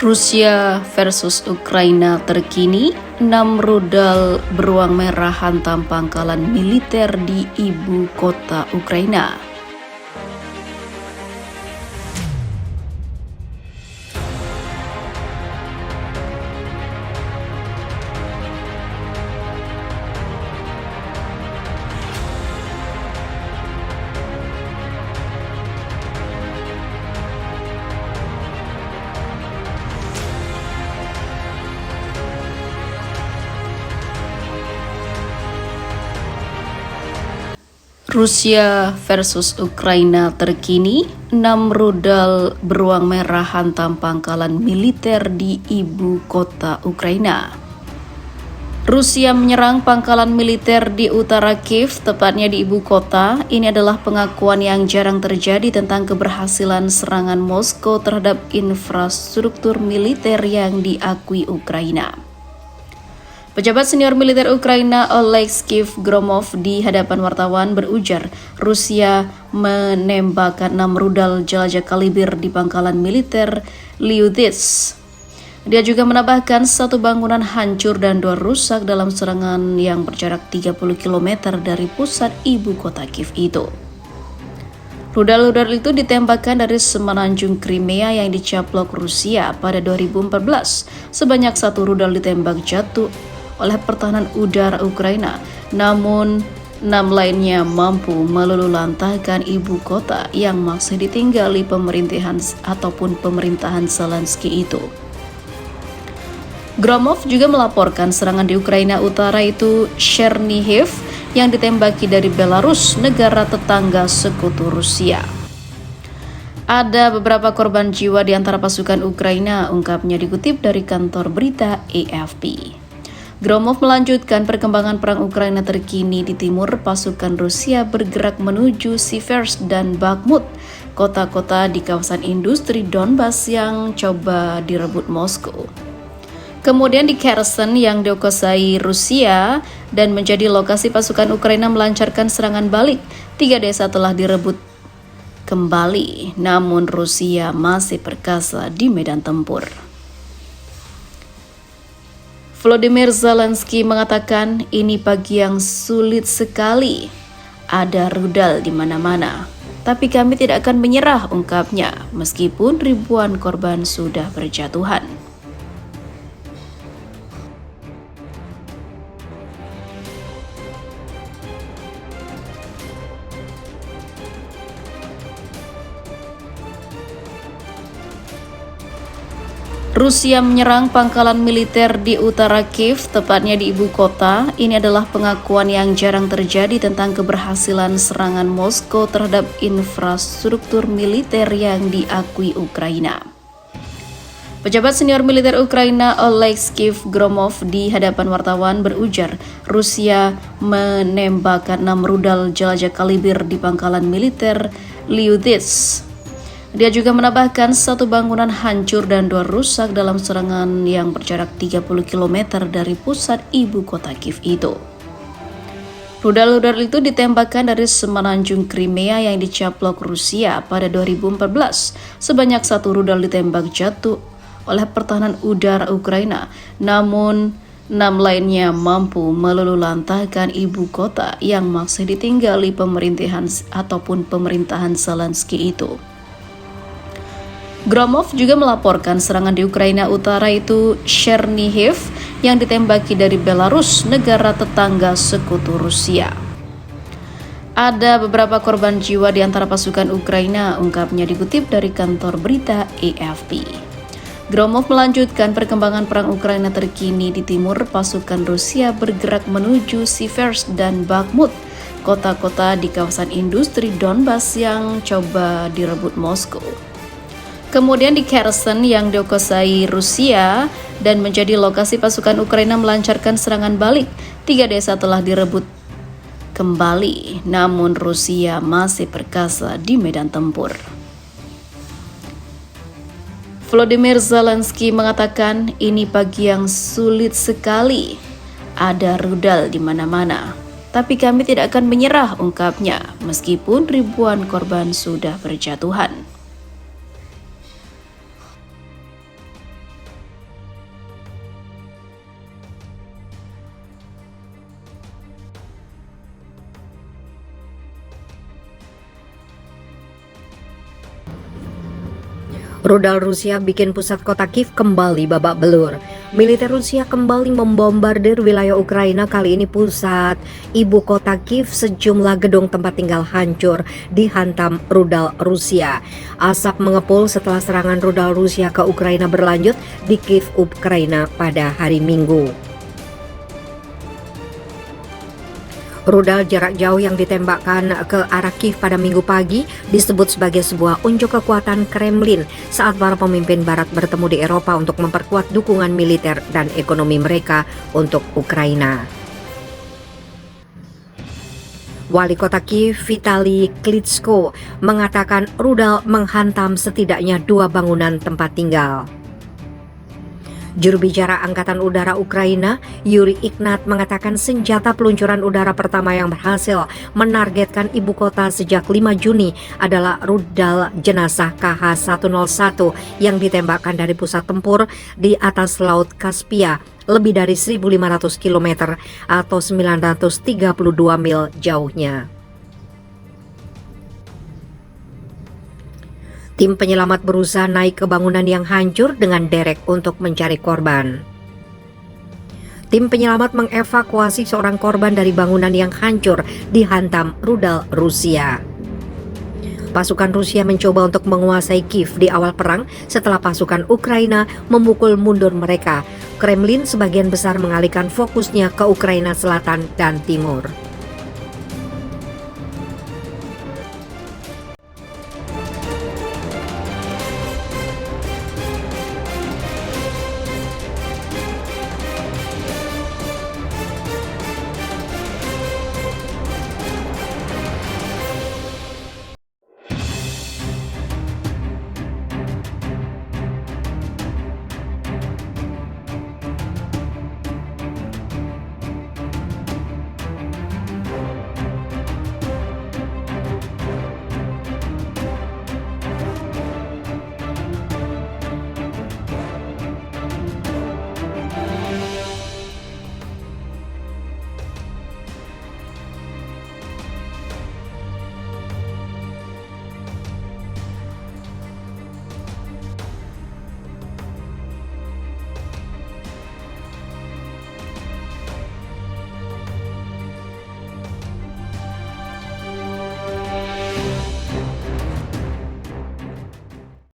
Rusia versus Ukraina terkini, 6 rudal beruang merah hantam pangkalan militer di ibu kota Ukraina. Rusia versus Ukraina terkini, 6 rudal beruang merah hantam pangkalan militer di ibu kota Ukraina. Rusia menyerang pangkalan militer di utara Kiev, tepatnya di ibu kota. Ini adalah pengakuan yang jarang terjadi tentang keberhasilan serangan Moskow terhadap infrastruktur militer yang diakui Ukraina. Pejabat senior militer Ukraina Oleksiy Gromov di hadapan wartawan berujar Rusia menembakkan 6 rudal jelajah kaliber di pangkalan militer Lyudits. Dia juga menambahkan 1 bangunan hancur dan 2 rusak dalam serangan yang berjarak 30 km dari pusat ibu kota Kiev itu. Rudal-rudal itu ditembakkan dari semenanjung Crimea yang dicaplok Rusia pada 2014. Sebanyak 1 rudal ditembak jatuh oleh pertahanan udara Ukraina, namun 6 lainnya mampu meluluhlantahkan ibu kota yang masih ditinggali pemerintahan Zelensky itu. Gromov juga melaporkan serangan di Ukraina Utara itu Chernihiv yang ditembaki dari Belarus, negara tetangga sekutu Rusia. Ada beberapa korban jiwa di antara pasukan Ukraina, ungkapnya dikutip dari kantor berita AFP. Gromov melanjutkan perkembangan perang Ukraina terkini di timur. Pasukan Rusia bergerak menuju Siversk dan Bakhmut, kota-kota di kawasan industri Donbas yang coba direbut Moskow. Kemudian di Kherson yang dikuasai Rusia dan menjadi lokasi pasukan Ukraina melancarkan serangan balik. 3 desa telah direbut kembali, namun Rusia masih perkasa di medan tempur. Volodymyr Zelensky mengatakan ini pagi yang sulit sekali. Ada rudal di mana-mana. Tapi kami tidak akan menyerah, ungkapnya, meskipun ribuan korban sudah berjatuhan. Rusia menyerang pangkalan militer di utara Kiev, tepatnya di ibu kota. Ini adalah pengakuan yang jarang terjadi tentang keberhasilan serangan Moskow terhadap infrastruktur militer yang diakui Ukraina. Pejabat senior militer Ukraina Oleksiy Gromov di hadapan wartawan berujar Rusia menembakkan 6 rudal jelajah kaliber di pangkalan militer Lyudits. Dia juga menambahkan 1 bangunan hancur dan 2 rusak dalam serangan yang berjarak 30 km dari pusat ibu kota Kiev itu. Rudal-rudal itu ditembakkan dari semenanjung Crimea yang dicaplok Rusia pada 2014. Sebanyak 1 rudal ditembak jatuh oleh pertahanan udara Ukraina, namun 6 lainnya mampu meluluhlantahkan ibu kota yang masih ditinggali pemerintahan Zelensky itu. Gromov juga melaporkan serangan di Ukraina Utara itu Chernihiv yang ditembaki dari Belarus, negara tetangga sekutu Rusia. Ada beberapa korban jiwa di antara pasukan Ukraina, ungkapnya dikutip dari kantor berita AFP. Gromov melanjutkan perkembangan perang Ukraina terkini di timur. Pasukan Rusia bergerak menuju Siversk dan Bakhmut, kota-kota di kawasan industri Donbas yang coba direbut Moskow. Kemudian di Kherson yang dikuasai Rusia dan menjadi lokasi pasukan Ukraina melancarkan serangan balik. 3 desa telah direbut kembali, namun Rusia masih perkasa di medan tempur. Volodymyr Zelensky mengatakan ini pagi yang sulit sekali. Ada rudal di mana-mana. Tapi kami tidak akan menyerah, ungkapnya, meskipun ribuan korban sudah berjatuhan. Rudal Rusia bikin pusat kota Kiev kembali babak belur. Militer Rusia kembali membombardir wilayah Ukraina. Kali ini pusat ibu kota Kiev, sejumlah gedung tempat tinggal hancur dihantam rudal Rusia. Asap mengepul setelah serangan rudal Rusia ke Ukraina berlanjut di Kiev, Ukraina pada hari Minggu. Rudal jarak jauh yang ditembakkan ke arah Kiev pada Minggu pagi disebut sebagai sebuah unjuk kekuatan Kremlin saat para pemimpin Barat bertemu di Eropa untuk memperkuat dukungan militer dan ekonomi mereka untuk Ukraina. Wali kota Kiev, Vitali Klitschko, mengatakan rudal menghantam setidaknya 2 bangunan tempat tinggal. Juru bicara Angkatan Udara Ukraina, Yuri Ignat, mengatakan senjata peluncuran udara pertama yang berhasil menargetkan ibu kota sejak 5 Juni adalah rudal jenazah KH-101 yang ditembakkan dari pusat tempur di atas Laut Kaspia lebih dari 1.500 km atau 932 mil jauhnya. Tim penyelamat berusaha naik ke bangunan yang hancur dengan derek untuk mencari korban. Tim penyelamat mengevakuasi seorang korban dari bangunan yang hancur dihantam rudal Rusia. Pasukan Rusia mencoba untuk menguasai Kiev di awal perang setelah pasukan Ukraina memukul mundur mereka. Kremlin sebagian besar mengalihkan fokusnya ke Ukraina Selatan dan Timur.